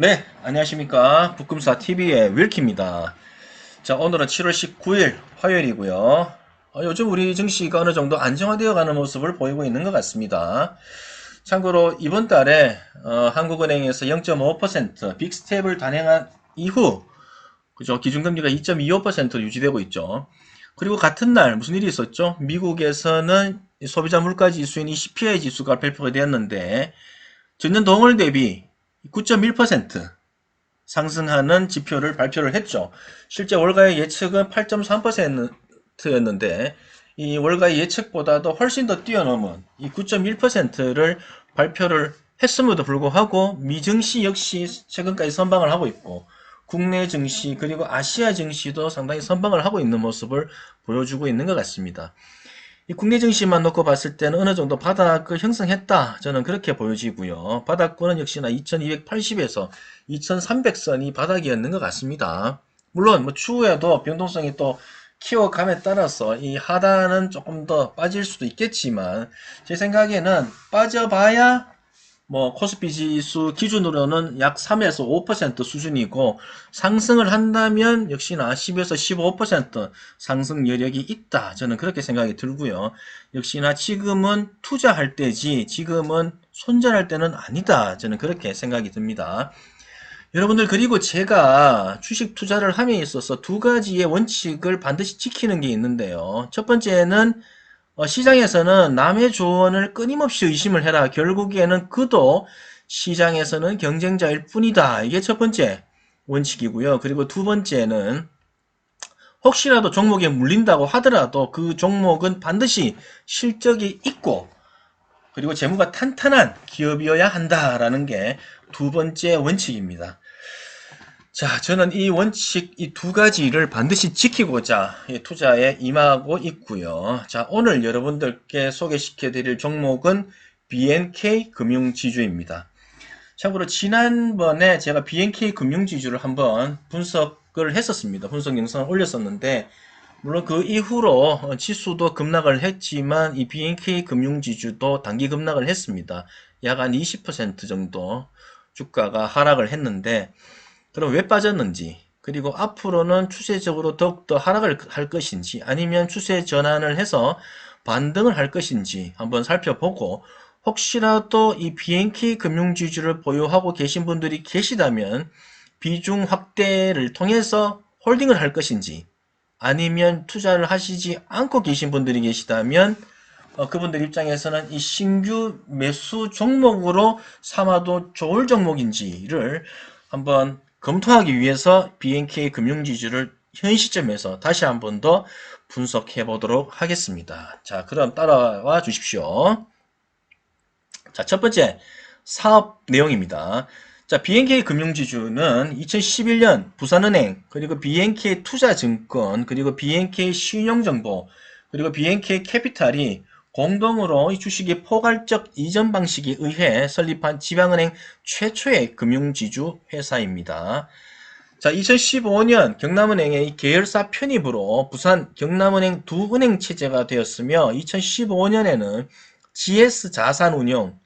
네, 안녕하십니까. 북금사TV의 윌키입니다. 자, 오늘은 7월 19일 화요일이고요. 요즘 우리 증시가 어느 정도 안정화되어 가는 모습을 보이고 있는 것 같습니다. 참고로 이번 달에 한국은행에서 0.5% 빅스텝을 단행한 이후, 그죠? 기준금리가 2.25%로 유지되고 있죠. 그리고 같은 날 무슨 일이 있었죠? 미국에서는 소비자 물가 지수인 이 CPI 지수가 발표가 되었는데 전년 동월 대비 9.1% 상승하는 지표를 발표를 했죠. 실제 월가의 예측은 8.3%였는데 이 월가의 예측보다도 훨씬 더 뛰어넘은 이 9.1%를 발표를 했음에도 불구하고 미증시 역시 최근까지 선방을 하고 있고 국내 증시 그리고 아시아 증시도 상당히 선방을 하고 있는 모습을 보여주고 있는 것 같습니다. 이 국내 증시만 놓고 봤을 때는 어느 정도 바닥을 형성했다. 저는 그렇게 보여지고요. 바닥권은 역시나 2280에서 2300선이 바닥이었는 것 같습니다. 물론 뭐 추후에도 변동성이 또 키워감에 따라서 이 하단은 조금 더 빠질 수도 있겠지만 제 생각에는 빠져봐야 뭐 코스피 지수 기준으로는 약 3에서 5% 수준이고 상승을 한다면 역시나 10에서 15% 상승 여력이 있다. 저는 그렇게 생각이 들고요. 역시나 지금은 투자할 때지 지금은 손절할 때는 아니다. 저는 그렇게 생각이 듭니다. 여러분들 그리고 제가 주식 투자를 함에 있어서 두 가지의 원칙을 반드시 지키는 게 있는데요. 첫 번째는 시장에서는 남의 조언을 끊임없이 의심을 해라. 결국에는 그도 시장에서는 경쟁자일 뿐이다. 이게 첫 번째 원칙이고요. 그리고 두 번째는 혹시라도 종목에 물린다고 하더라도 그 종목은 반드시 실적이 있고 그리고 재무가 탄탄한 기업이어야 한다라는 게 두 번째 원칙입니다. 자, 저는 이 원칙, 이 두 가지를 반드시 지키고자 투자에 임하고 있고요. 자, 오늘 여러분들께 소개시켜 드릴 종목은 BNK 금융지주입니다. 참고로 지난번에 제가 BNK 금융지주를 한번 분석을 했었습니다. 분석 영상을 올렸었는데, 물론 그 이후로 지수도 급락을 했지만 이 BNK 금융지주도 단기 급락을 했습니다. 약 한 20% 정도 주가가 하락을 했는데, 그럼 왜 빠졌는지, 그리고 앞으로는 추세적으로 더욱더 하락을 할 것인지, 아니면 추세 전환을 해서 반등을 할 것인지 한번 살펴보고, 혹시라도 이 BNK 금융지주를 보유하고 계신 분들이 계시다면, 비중 확대를 통해서 홀딩을 할 것인지, 아니면 투자를 하시지 않고 계신 분들이 계시다면, 그분들 입장에서는 이 신규 매수 종목으로 삼아도 좋을 종목인지를 한번 검토하기 위해서 BNK 금융지주를 현 시점에서 다시 한 번 더 분석해 보도록 하겠습니다. 자, 그럼 따라와 주십시오. 자, 첫 번째 사업 내용입니다. 자, BNK 금융지주는 2011년 부산은행, 그리고 BNK 투자증권, 그리고 BNK 신용정보, 그리고 BNK 캐피탈이 공동으로 이 주식의 포괄적 이전 방식에 의해 설립한 지방은행 최초의 금융지주 회사입니다. 자, 2015년 경남은행의 계열사 편입으로 부산 경남은행 두 은행 체제가 되었으며 2015년에는 GS 자산운용,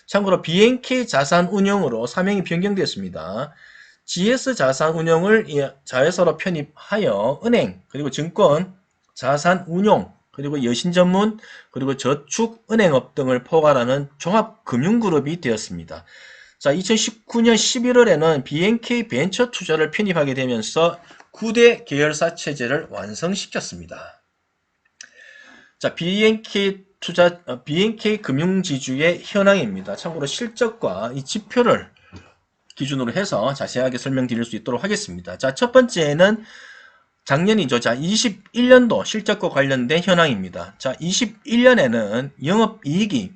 참고로 BNK 자산운용으로 사명이 변경되었습니다. GS 자산운용을 자회사로 편입하여 은행, 그리고 증권, 자산운용, 그리고 여신전문, 그리고 저축은행업 등을 포괄하는 종합금융그룹이 되었습니다. 자, 2019년 11월에는 BNK 벤처 투자를 편입하게 되면서 9대 계열사 체제를 완성시켰습니다. 자, BNK 금융지주의 현황입니다. 참고로 실적과 이 지표를 기준으로 해서 자세하게 설명드릴 수 있도록 하겠습니다. 자, 첫 번째는 작년이죠. 자, 21년도 실적과 관련된 현황입니다. 자, 21년에는 영업이익이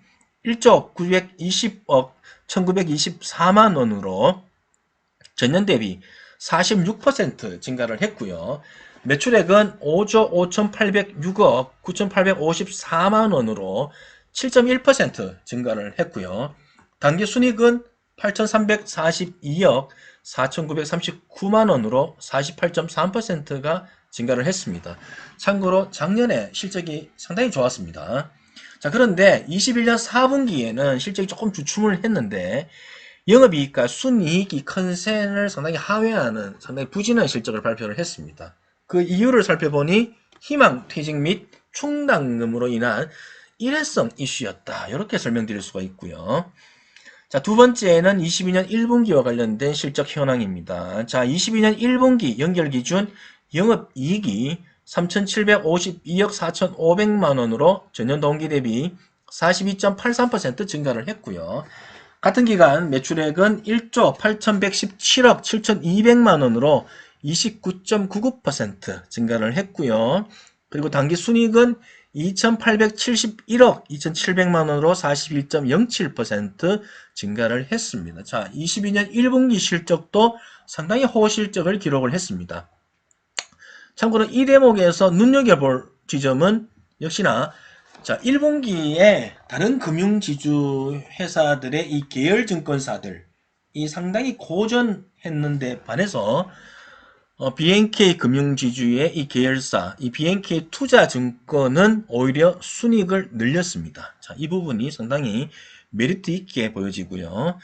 1조 920억 1924만 원으로 전년 대비 46% 증가를 했고요. 매출액은 5조 5,806억 9,854만 원으로 7.1% 증가를 했고요. 당기순이익은 8,342억 4,939만 원으로 48.3%가 증가를 했습니다. 참고로 작년에 실적이 상당히 좋았습니다. 자, 그런데 21년 4분기에는 실적이 조금 주춤을 했는데 영업이익과 순이익이 컨센을 상당히 하회하는 상당히 부진한 실적을 발표를 했습니다. 그 이유를 살펴보니 희망 퇴직 및 충당금으로 인한 일회성 이슈였다. 이렇게 설명드릴 수가 있고요. 자, 두 번째는 22년 1분기와 관련된 실적 현황입니다. 자, 22년 1분기 연결 기준 영업이익이 3,752억 4,500만 원으로 전년 동기 대비 42.83% 증가를 했고요. 같은 기간 매출액은 1조 8,117억 7,200만 원으로 29.99% 증가를 했고요. 그리고 당기 순이익은 2,871억 2,700만 원으로 41.07% 증가를 했습니다. 자, 22년 1분기 실적도 상당히 호실적을 기록을 했습니다. 참고로 이 대목에서 눈여겨볼 지점은 역시나 자, 1분기에 다른 금융지주 회사들의 이 계열증권사들이 상당히 고전했는데 반해서 BNK 금융지주의 이 계열사, 이 BNK 투자증권은 오히려 순이익을 늘렸습니다. 자, 이 부분이 상당히 메리트 있게 보여지고요.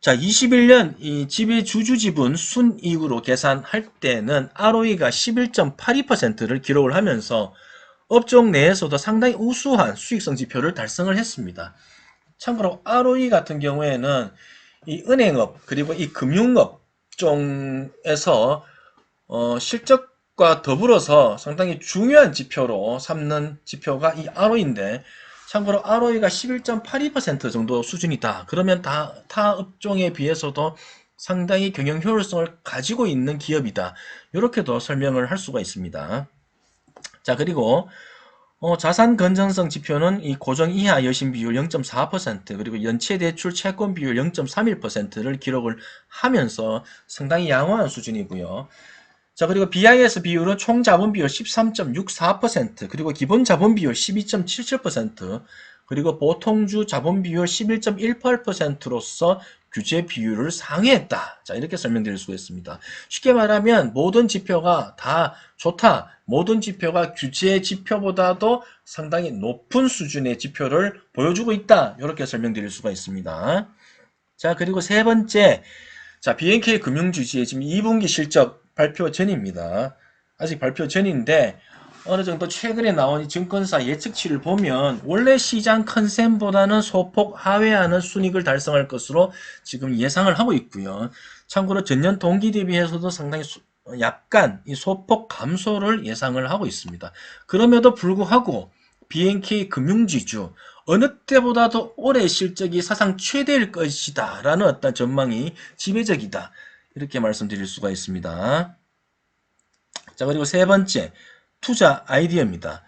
자, 21년 이 지배주주 지분 순이익으로 계산할 때는 ROE가 11.82%를 기록을 하면서 업종 내에서도 상당히 우수한 수익성 지표를 달성을 했습니다. 참고로 ROE 같은 경우에는 이 은행업 그리고 이 금융업 종에서 실적과 더불어서 상당히 중요한 지표로 삼는 지표가 이 ROE인데 참고로 ROE가 11.82% 정도 수준이다. 그러면 타 업종에 비해서도 상당히 경영 효율성을 가지고 있는 기업이다. 이렇게도 설명을 할 수가 있습니다. 자, 그리고 자산 건전성 지표는 이 고정 이하 여신 비율 0.4% 그리고 연체 대출 채권 비율 0.31%를 기록을 하면서 상당히 양호한 수준이고요. 자, 그리고 BIS 비율은 총 자본 비율 13.64%, 그리고 기본 자본 비율 12.77%, 그리고 보통주 자본 비율 11.18%로서 규제 비율을 상회했다. 자, 이렇게 설명드릴 수가 있습니다. 쉽게 말하면 모든 지표가 다 좋다. 모든 지표가 규제 지표보다도 상당히 높은 수준의 지표를 보여주고 있다. 이렇게 설명드릴 수가 있습니다. 자, 그리고 세 번째, 자, BNK 금융주주의 지금 2분기 실적 발표 전입니다. 아직 발표 전인데 어느 정도 최근에 나온 이 증권사 예측치를 보면 원래 시장 컨센보다는 소폭 하회하는 순이익을 달성할 것으로 지금 예상을 하고 있고요. 참고로 전년 동기 대비해서도 상당히 약간 이 소폭 감소를 예상을 하고 있습니다. 그럼에도 불구하고 BNK 금융지주 어느 때보다도 올해 실적이 사상 최대일 것이다 라는 어떤 전망이 지배적이다 이렇게 말씀드릴 수가 있습니다. 자, 그리고 세 번째 투자 아이디어입니다.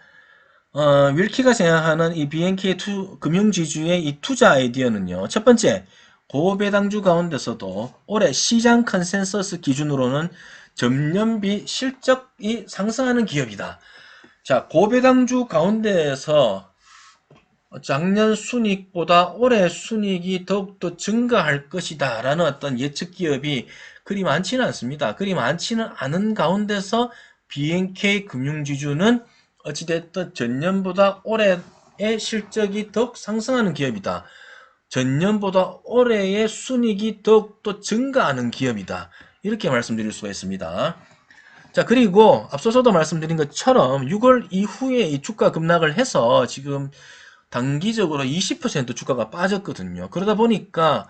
윌키가 생각하는 이 BNK 금융지주의 이 투자 아이디어는요. 첫 번째, 고배당주 가운데서도 올해 시장 컨센서스 기준으로는 전년비 실적이 상승하는 기업이다. 자, 고배당주 가운데에서 작년 순이익보다 올해 순이익이 더욱더 증가할 것이다 라는 어떤 예측 기업이 그리 많지는 않습니다. 그리 많지는 않은 가운데서 BNK 금융지주는 어찌됐든 전년보다 올해의 실적이 더욱 상승하는 기업이다. 전년보다 올해의 순이익이 더욱더 증가하는 기업이다. 이렇게 말씀드릴 수가 있습니다. 자, 그리고 앞서서도 말씀드린 것처럼 6월 이후에 이 주가 급락을 해서 지금 단기적으로 20% 주가가 빠졌거든요. 그러다 보니까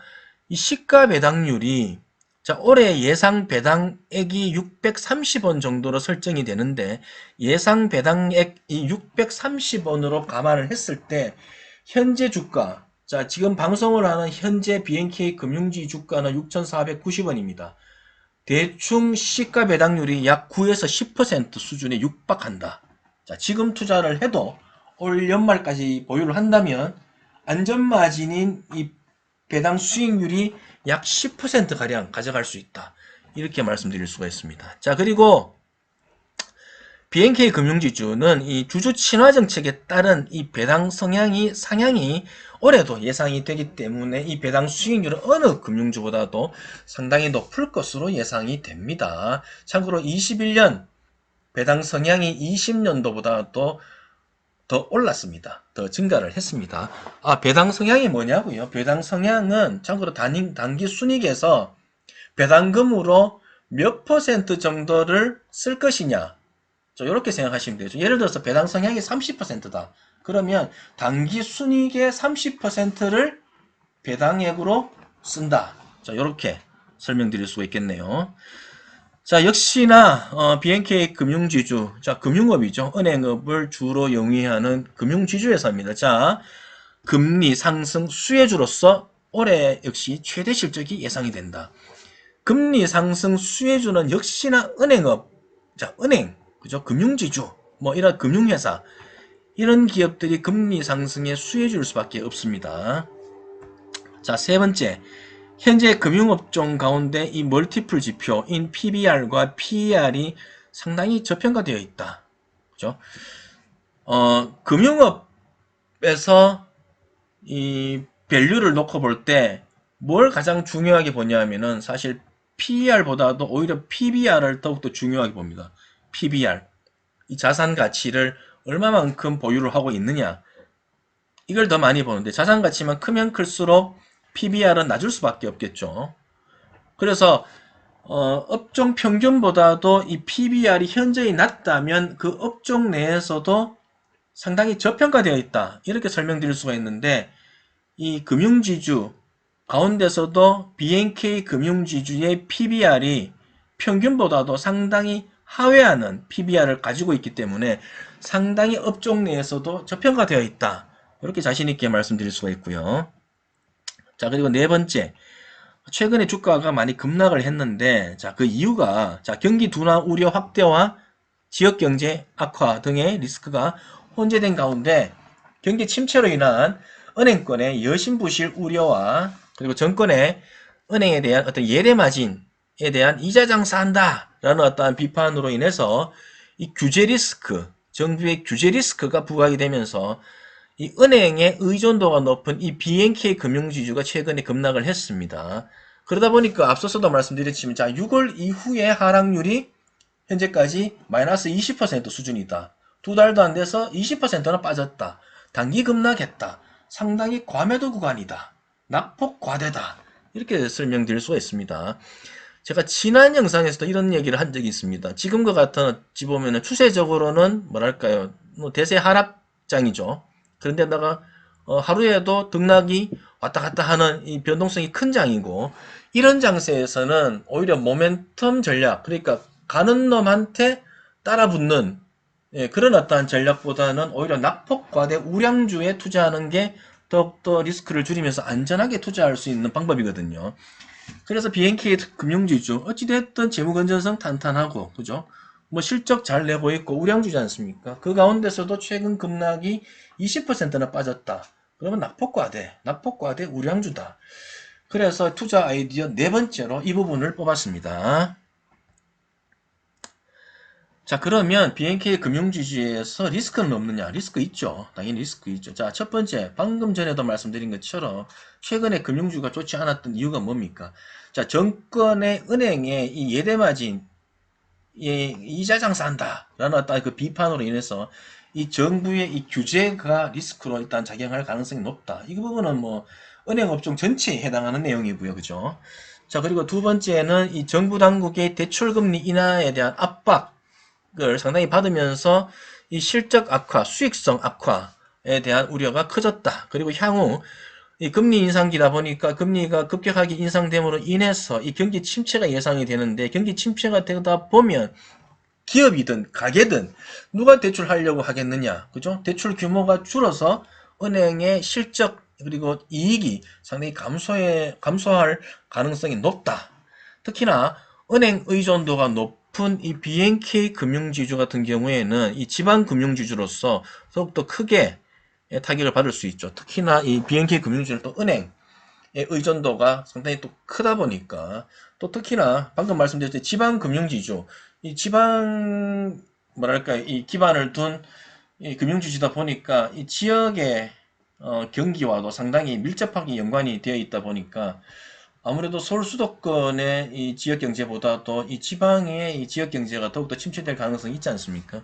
이 시가 배당률이 자, 올해 예상 배당액이 630원 정도로 설정이 되는데 예상 배당액이 630원으로 감안을 했을 때 현재 주가 자, 지금 방송을 하는 현재 BNK 금융지 주가는 6,490원입니다. 대충 시가 배당률이 약 9에서 10% 수준에 육박한다. 자, 지금 투자를 해도 올 연말까지 보유를 한다면 안전마진인 이 배당 수익률이 약 10%가량 가져갈 수 있다. 이렇게 말씀드릴 수가 있습니다. 자, 그리고 BNK 금융지주는 이 주주 친화 정책에 따른 이 배당 상향이 올해도 예상이 되기 때문에 이 배당 수익률은 어느 금융주보다도 상당히 높을 것으로 예상이 됩니다. 참고로 21년 배당 성향이 20년도보다도 더 올랐습니다. 더 증가를 했습니다. 배당 성향이 뭐냐고요? 배당 성향은 참고로 단기 순이익에서 배당금으로 몇 퍼센트 정도를 쓸 것이냐. 이렇게 생각하시면 되죠. 예를 들어서 배당 성향이 30%다. 그러면 단기 순이익의 30%를 배당액으로 쓴다. 이렇게 설명드릴 수가 있겠네요. 자, 역시나 BNK 금융지주, 자, 금융업이죠. 은행업을 주로 영위하는 금융지주회사입니다. 자, 금리 상승 수혜주로서 올해 역시 최대 실적이 예상이 된다. 금리 상승 수혜주는 역시나 은행업, 자, 은행, 그죠? 금융지주, 이런 금융회사, 이런 기업들이 금리 상승의 수혜주일 수밖에 없습니다. 자, 세 번째. 현재 금융업종 가운데 이 멀티플 지표인 PBR과 PER이 상당히 저평가되어 있다. 그죠? 금융업에서 이 밸류를 놓고 볼 때 뭘 가장 중요하게 보냐면은 사실 PER보다도 오히려 PBR을 더욱더 중요하게 봅니다. PBR. 이 자산 가치를 얼마만큼 보유를 하고 있느냐. 이걸 더 많이 보는데 자산 가치만 크면 클수록 PBR은 낮을 수밖에 없겠죠. 그래서 업종 평균보다도 이 PBR이 현저히 낮다면 그 업종 내에서도 상당히 저평가되어 있다. 이렇게 설명드릴 수가 있는데 이 금융지주 가운데서도 BNK 금융지주의 PBR이 평균보다도 상당히 하회하는 PBR을 가지고 있기 때문에 상당히 업종 내에서도 저평가되어 있다. 이렇게 자신있게 말씀드릴 수가 있고요. 자, 그리고 네 번째. 최근에 주가가 많이 급락을 했는데, 자, 그 이유가, 자, 경기 둔화 우려 확대와 지역경제 악화 등의 리스크가 혼재된 가운데, 경기 침체로 인한 은행권의 여신부실 우려와, 그리고 정권의 은행에 대한 어떤 예대 마진에 대한 이자 장사한다! 라는 어떠한 비판으로 인해서 이 규제 리스크, 정부의 규제 리스크가 부각이 되면서 이 은행의 의존도가 높은 이 BNK 금융지주가 최근에 급락을 했습니다. 그러다 보니까 앞서서도 말씀드렸지만, 자, 6월 이후에 하락률이 현재까지 마이너스 20% 수준이다. 두 달도 안 돼서 20%나 빠졌다. 단기 급락했다. 상당히 과매도 구간이다. 낙폭 과대다. 이렇게 설명드릴 수가 있습니다. 제가 지난 영상에서도 이런 얘기를 한 적이 있습니다. 지금과 같은 어찌 보면 추세적으로는 뭐랄까요, 대세 하락장이죠. 그런데다가 하루에도 등락이 왔다 갔다 하는 이 변동성이 큰 장이고, 이런 장세에서는 오히려 모멘텀 전략, 그러니까 가는 놈한테 따라붙는 그런 어떠한 전략보다는 오히려 낙폭 과대 우량주에 투자하는 게 더욱더 리스크를 줄이면서 안전하게 투자할 수 있는 방법이거든요. 그래서 BNK 금융지주 어찌됐든 재무 건전성 탄탄하고, 그죠? 실적 잘 내고 있고 우량주지 않습니까? 그 가운데서도 최근 급락이 20%나 빠졌다. 그러면 낙폭과대 우량주다. 그래서 투자 아이디어 네 번째로 이 부분을 뽑았습니다. 자, 그러면 BNK 금융지주에서 리스크는 없느냐? 리스크 있죠. 당연히 리스크 있죠. 자, 첫 번째, 방금 전에도 말씀드린 것처럼 최근에 금융주가 좋지 않았던 이유가 뭡니까? 자, 정권의 은행의 이 예대마진, 이자 장사한다. 라는 어떤 그 비판으로 인해서 이 정부의 이 규제가 리스크로 일단 작용할 가능성이 높다. 이 부분은 은행 업종 전체에 해당하는 내용이고요. 그죠? 자, 그리고 두 번째는 이 정부 당국의 대출금리 인하에 대한 압박을 상당히 받으면서 이 실적 악화, 수익성 악화에 대한 우려가 커졌다. 그리고 향후 이 금리 인상기다 보니까 금리가 급격하게 인상됨으로 인해서 이 경기 침체가 예상이 되는데, 경기 침체가 되다 보면 기업이든 가게든 누가 대출하려고 하겠느냐, 그죠? 대출 규모가 줄어서 은행의 실적 그리고 이익이 상당히 감소할 가능성이 높다. 특히나 은행 의존도가 높은 이 BNK 금융지주 같은 경우에는 이 지방 금융지주로서 더욱더 크게 타격을 받을 수 있죠. 특히나 이 BNK 금융지주는 또 은행의 의존도가 상당히 또 크다 보니까, 또 특히나 방금 말씀드렸듯이 지방 금융지주, 이 지방 이 기반을 둔 이 금융지주다 보니까 이 지역의 경기와도 상당히 밀접하게 연관이 되어 있다 보니까 아무래도 서울 수도권의 이 지역 경제보다도 이 지방의 이 지역 경제가 더욱더 침체될 가능성이 있지 않습니까?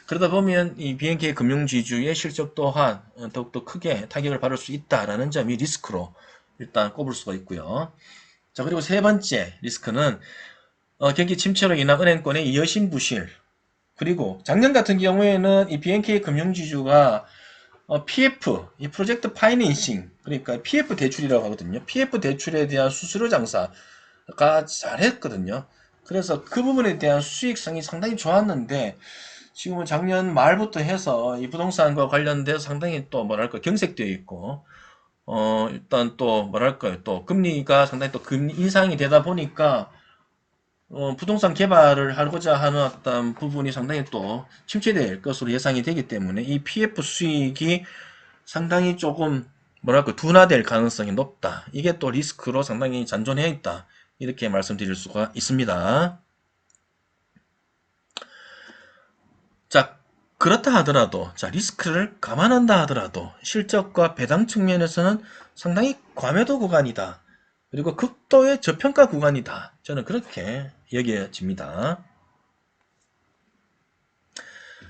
그러다 보면 이 BNK 금융지주의 실적 또한 더욱더 크게 타격을 받을 수 있다라는 점이 리스크로 일단 꼽을 수가 있고요. 자, 그리고 세 번째 리스크는 경기 침체로 인한 은행권의 여신 부실. 그리고 작년 같은 경우에는 이 BNK 금융지주가 PF, 이 프로젝트 파이낸싱, 그러니까 PF 대출이라고 하거든요. PF 대출에 대한 수수료 장사가 잘했거든요. 그래서 그 부분에 대한 수익성이 상당히 좋았는데 지금은 작년 말부터 해서 이 부동산과 관련돼서 상당히 또 뭐랄까 경색되어 있고 일단 또 뭐랄까요 또 금리가 상당히 또 금리 인상이 되다 보니까 부동산 개발을 하고자 하는 어떤 부분이 상당히 또 침체될 것으로 예상이 되기 때문에 이 PF 수익이 상당히 조금 뭐랄까 둔화될 가능성이 높다. 이게 또 리스크로 상당히 잔존해 있다. 이렇게 말씀드릴 수가 있습니다. 자, 그렇다 하더라도, 자, 리스크를 감안한다 하더라도, 실적과 배당 측면에서는 상당히 과매도 구간이다. 그리고 극도의 저평가 구간이다. 저는 그렇게 여겨집니다.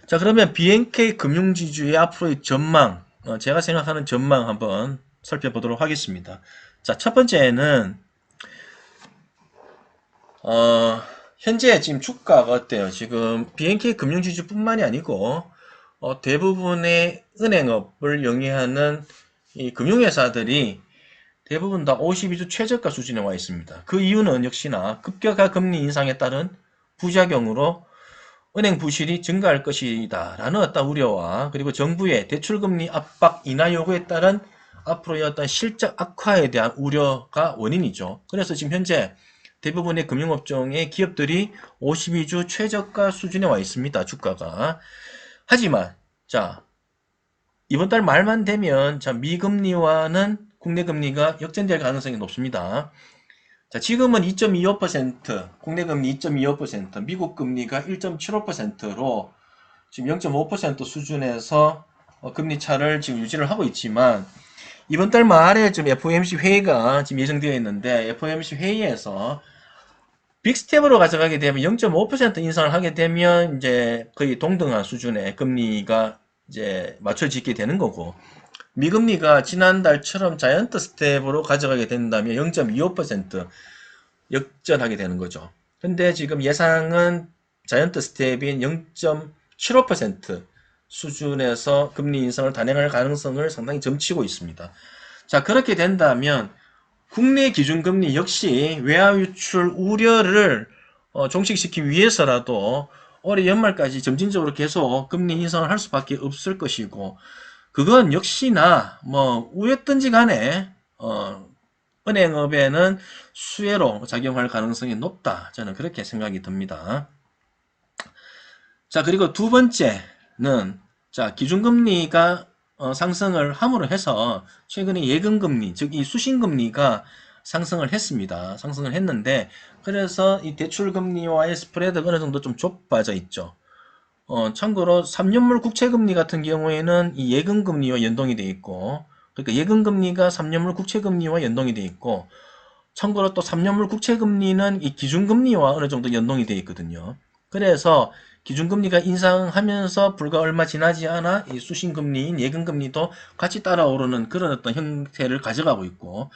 자, 그러면 BNK 금융지주의 앞으로의 전망, 제가 생각하는 전망 한번 살펴보도록 하겠습니다. 자, 첫 번째는, 현재 지금 주가가 어때요? 지금 BNK 금융지주뿐만이 아니고, 대부분의 은행업을 영위하는 이 금융회사들이 대부분 다 52주 최저가 수준에 와 있습니다. 그 이유는 역시나 급격한 금리 인상에 따른 부작용으로 은행 부실이 증가할 것이다 라는 어떤 우려와 그리고 정부의 대출금리 압박 인하 요구에 따른 앞으로의 어떤 실적 악화에 대한 우려가 원인이죠. 그래서 지금 현재 대부분의 금융업종의 기업들이 52주 최저가 수준에 와 있습니다. 주가가. 하지만 자 이번 달 말만 되면 자 미금리와는 국내 금리가 역전될 가능성이 높습니다. 자, 지금은 2.25%, 국내 금리 2.25%, 미국 금리가 1.75%로 지금 0.5% 수준에서 금리 차를 지금 유지를 하고 있지만 이번 달 말에 지금 FOMC 회의가 지금 예정되어 있는데 FOMC 회의에서 빅스텝으로 가져가게 되면 0.5% 인상을 하게 되면 이제 거의 동등한 수준의 금리가 이제 맞춰지게 되는 거고 미금리가 지난달처럼 자이언트 스텝으로 가져가게 된다면 0.25% 역전하게 되는 거죠. 근데 지금 예상은 자이언트 스텝인 0.75% 수준에서 금리 인상을 단행할 가능성을 상당히 점치고 있습니다. 자, 그렇게 된다면 국내 기준금리 역시 외화 유출 우려를 종식시키기 위해서라도 올해 연말까지 점진적으로 계속 금리 인상을 할 수밖에 없을 것이고 그건 역시나 뭐 우였든지 간에 은행업에는 수혜로 작용할 가능성이 높다. 저는 그렇게 생각이 듭니다. 자, 그리고 두 번째는 자, 기준금리가 상승을 함으로 해서 최근에 예금금리, 즉 이 수신금리가 상승을 했습니다. 상승을 했는데 그래서 이 대출금리와의 스프레드가 어느 정도 좀 좁아져 있죠. 참고로 3년물 국채금리 같은 경우에는 이 예금금리와 연동이 되어 있고 그러니까 예금금리가 3년물 국채금리와 연동이 되어 있고 참고로 또 3년물 국채금리는 이 기준금리와 어느 정도 연동이 되어 있거든요. 그래서 기준금리가 인상하면서 불과 얼마 지나지 않아 이 수신금리인 예금금리도 같이 따라오르는 그런 어떤 형태를 가져가고 있고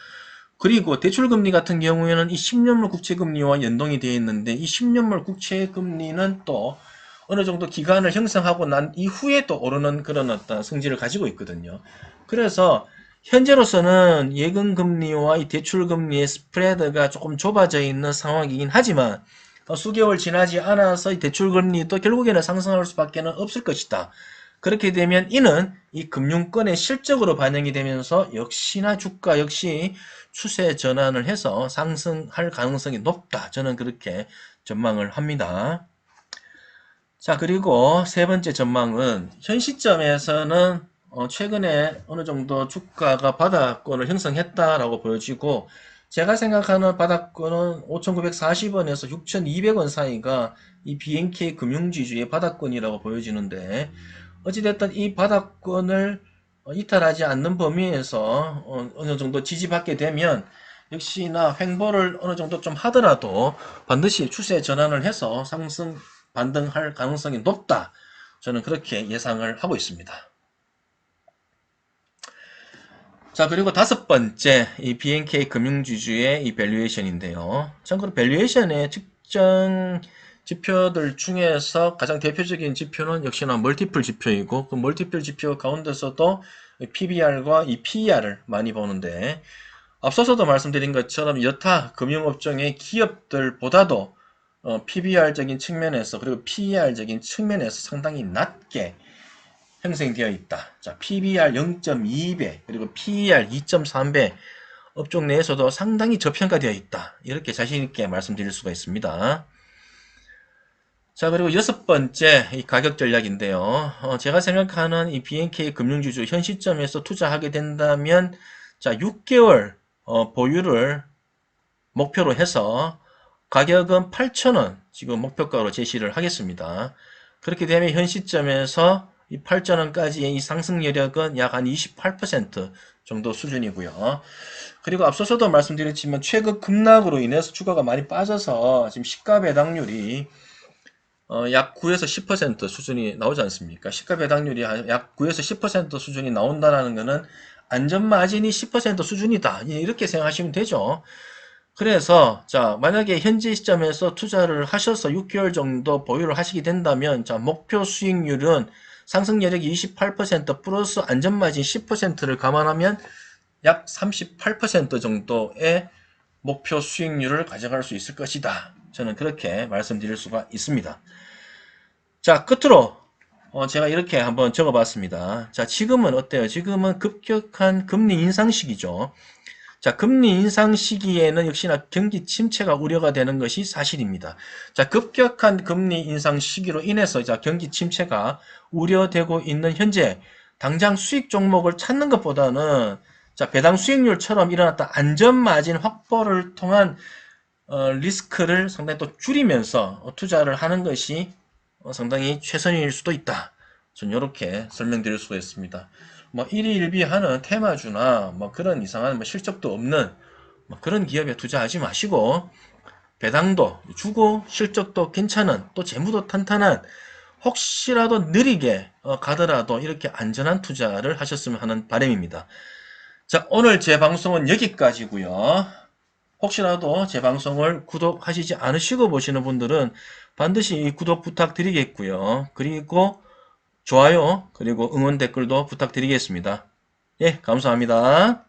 그리고 대출금리 같은 경우에는 이 10년물 국채금리와 연동이 되어 있는데 이 10년물 국채금리는 또 어느 정도 기간을 형성하고 난 이후에 또 오르는 그런 어떤 성질을 가지고 있거든요. 그래서 현재로서는 예금금리와 이 대출금리의 스프레드가 조금 좁아져 있는 상황이긴 하지만 수개월 지나지 않아서 이 대출금리도 결국에는 상승할 수밖에 없을 것이다. 그렇게 되면 이는 이 금융권의 실적으로 반영이 되면서 역시나 주가 역시 추세 전환을 해서 상승할 가능성이 높다. 저는 그렇게 전망을 합니다. 자, 그리고 세 번째 전망은 현 시점에서는 최근에 어느 정도 주가가 바닥권을 형성했다라고 보여지고 제가 생각하는 바닥권은 5,940원에서 6,200원 사이가 이 BNK 금융지주의 바닥권이라고 보여지는데 어찌됐든 이 바닥권을 이탈하지 않는 범위에서 어느 정도 지지받게 되면 역시나 횡보를 어느 정도 좀 하더라도 반드시 추세 전환을 해서 상승 반등할 가능성이 높다. 저는 그렇게 예상을 하고 있습니다. 자, 그리고 다섯 번째, 이 BNK 금융지주의 이 밸류에이션인데요. 참고로 밸류에이션의 특정 지표들 중에서 가장 대표적인 지표는 역시나 멀티플 지표이고, 그 멀티플 지표 가운데서도 PBR과 이 PER을 많이 보는데, 앞서서도 말씀드린 것처럼 여타 금융업종의 기업들보다도 PBR적인 측면에서 그리고 PER적인 측면에서 상당히 낮게 형성되어 있다. 자, PBR 0.2배 그리고 PER 2.3배 업종 내에서도 상당히 저평가되어 있다. 이렇게 자신 있게 말씀드릴 수가 있습니다. 자, 그리고 여섯 번째 이 가격 전략인데요. 제가 생각하는 이 BNK 금융주주 현 시점에서 투자하게 된다면 자, 6개월 보유를 목표로 해서 가격은 8,000원 지금 목표가로 제시를 하겠습니다. 그렇게 되면 현 시점에서 이 8,000원까지의 이 상승 여력은 약 한 28% 정도 수준이고요. 그리고 앞서서도 말씀드렸지만 최근 급락으로 인해서 주가가 많이 빠져서 지금 시가 배당률이 약 9에서 10% 수준이 나오지 않습니까? 시가 배당률이 약 9에서 10% 수준이 나온다는 것은 안전마진이 10% 수준이다. 이렇게 생각하시면 되죠. 그래서 자, 만약에 현재 시점에서 투자를 하셔서 6개월 정도 보유를 하시게 된다면 자, 목표 수익률은 상승 여력이 28% 플러스 안전마진 10%를 감안하면 약 38% 정도의 목표 수익률을 가져갈 수 있을 것이다. 저는 그렇게 말씀드릴 수가 있습니다. 자, 끝으로 제가 이렇게 한번 적어봤습니다. 자, 지금은 어때요? 지금은 급격한 금리 인상 시기죠. 자, 금리 인상 시기에는 역시나 경기 침체가 우려가 되는 것이 사실입니다. 자, 급격한 금리 인상 시기로 인해서 자, 경기 침체가 우려되고 있는 현재 당장 수익 종목을 찾는 것보다는 자, 배당 수익률처럼 일어났다 안전마진 확보를 통한 리스크를 상당히 또 줄이면서 투자를 하는 것이 상당히 최선일 수도 있다. 전 이렇게 설명드릴 수가 있습니다. 뭐 일희일비하는 테마주나 뭐 그런 이상한 뭐 실적도 없는 뭐 그런 기업에 투자하지 마시고 배당도 주고 실적도 괜찮은 또 재무도 탄탄한 혹시라도 느리게 가더라도 이렇게 안전한 투자를 하셨으면 하는 바람입니다. 자, 오늘 제 방송은 여기까지고요. 혹시라도 제 방송을 구독하시지 않으시고 보시는 분들은 반드시 구독 부탁드리겠고요. 그리고 좋아요, 그리고 응원 댓글도 부탁드리겠습니다. 예, 감사합니다.